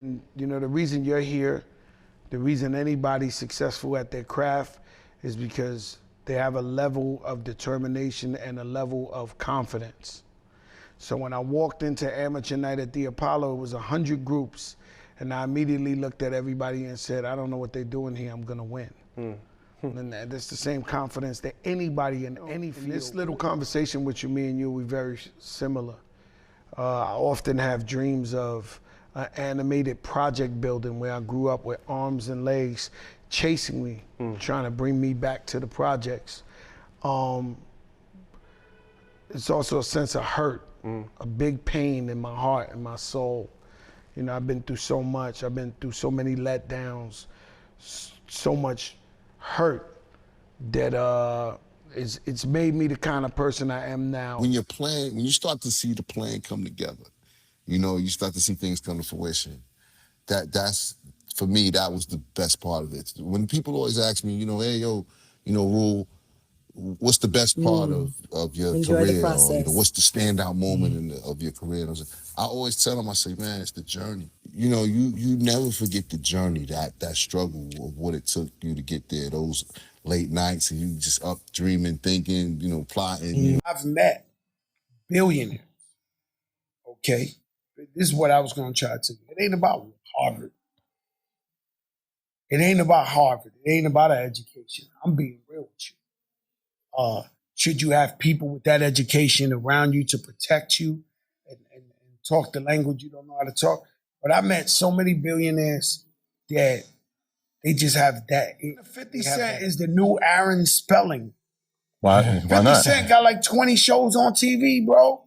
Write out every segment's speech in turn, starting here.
You know, the reason you're here, the reason anybody's successful at their craft is because they have a level of determination and a level of confidence. So when I walked into Amateur Night at the Apollo, it was 100 groups, and I immediately looked at everybody and said, I don't know what they're doing here, I'm gonna win. And that's the same confidence that anybody in any field. This little conversation with you, me and you, we're very similar. I often have dreams of an animated project building where I grew up with arms and legs chasing me, trying to bring me back to the projects. It's also a sense of hurt, a big pain in my heart and my soul. You know, I've been through so much. I've been through so many letdowns, so much hurt that it's made me the kind of person I am now. When you're playing, when you start to see the plan come together, you know, you start to see things come to fruition. That's, for me, that was the best part of it. When people always ask me, you know, hey, yo, you know, Rule, what's the best part of your Enjoy career? the process. Or, you know, what's the standout moment of your career? And I always tell them, I say, man, it's the journey. You know, you never forget the journey, that struggle of what it took you to get there, those late nights, and you just up dreaming, thinking, you know, plotting. You know. I've met billionaires, okay? This is what I was gonna try to do. It ain't about Harvard. It ain't about Harvard. It ain't about an education. I'm being real with you. Should you have people with that education around you to protect you and talk the language you don't know how to talk? But I met so many billionaires that they just have that. 50 Cent is the new Aaron Spelling. Why 50 not? Cent got like 20 shows on TV, bro.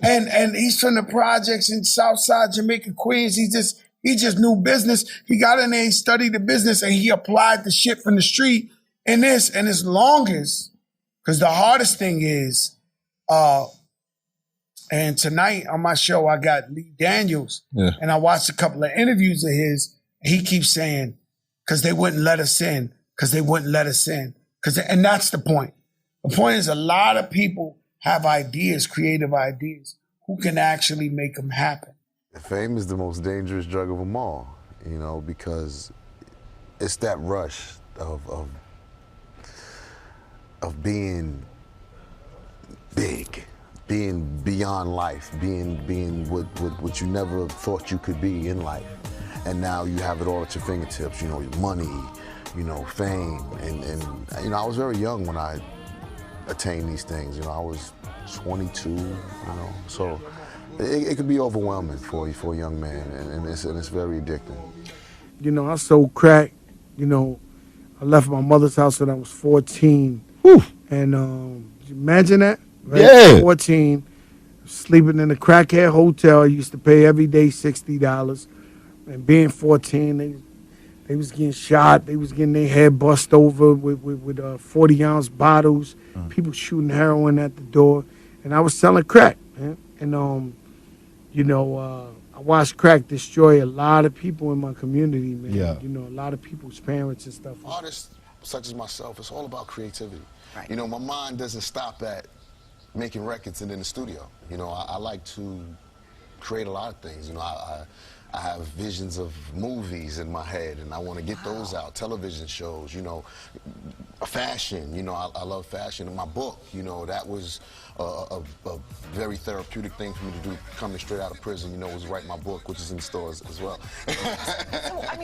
and he's from the projects in Southside Jamaica, Queens. He just knew business. He got in there, he studied the business, and he applied the shit from the street in this. And as long as, because the hardest thing is, and tonight on my show, I got Lee Daniels, and I watched a couple of interviews of his, and he keeps saying, because they wouldn't let us in, because they wouldn't let us in. And that's the point. The point is a lot of people have ideas, creative ideas, who can actually make them happen. Fame is the most dangerous drug of them all, you know, because it's that rush of being big, being beyond life, being what you never thought you could be in life. And now you have it all at your fingertips, you know, money, you know, fame. And you know, I was very young when I attained these things. You know, I was 22, you know, so it could be overwhelming for a young man, and it's very addicting. You know, I sold crack. You know, I left my mother's house when I was 14. Whew. And imagine that, right? Yeah. 14, sleeping in a crackhead hotel. I used to pay every day $60. And being 14, they was getting shot. They was getting their head bust over with 40-ounce bottles. People shooting heroin at the door. And I was selling crack, man. And, you know, I watched crack destroy a lot of people in my community, man. Yeah. You know, a lot of people's parents and stuff. Artists such as myself, it's all about creativity. Right. You know, my mind doesn't stop at making records and in the studio. You know, I like to create a lot of things. You know, I have visions of movies in my head, and I want to get those out, television shows, you know, fashion, you know, I love fashion. In my book, you know, that was a very therapeutic thing for me to do, coming straight out of prison, you know, was write my book, which is in stores as well. So, I mean,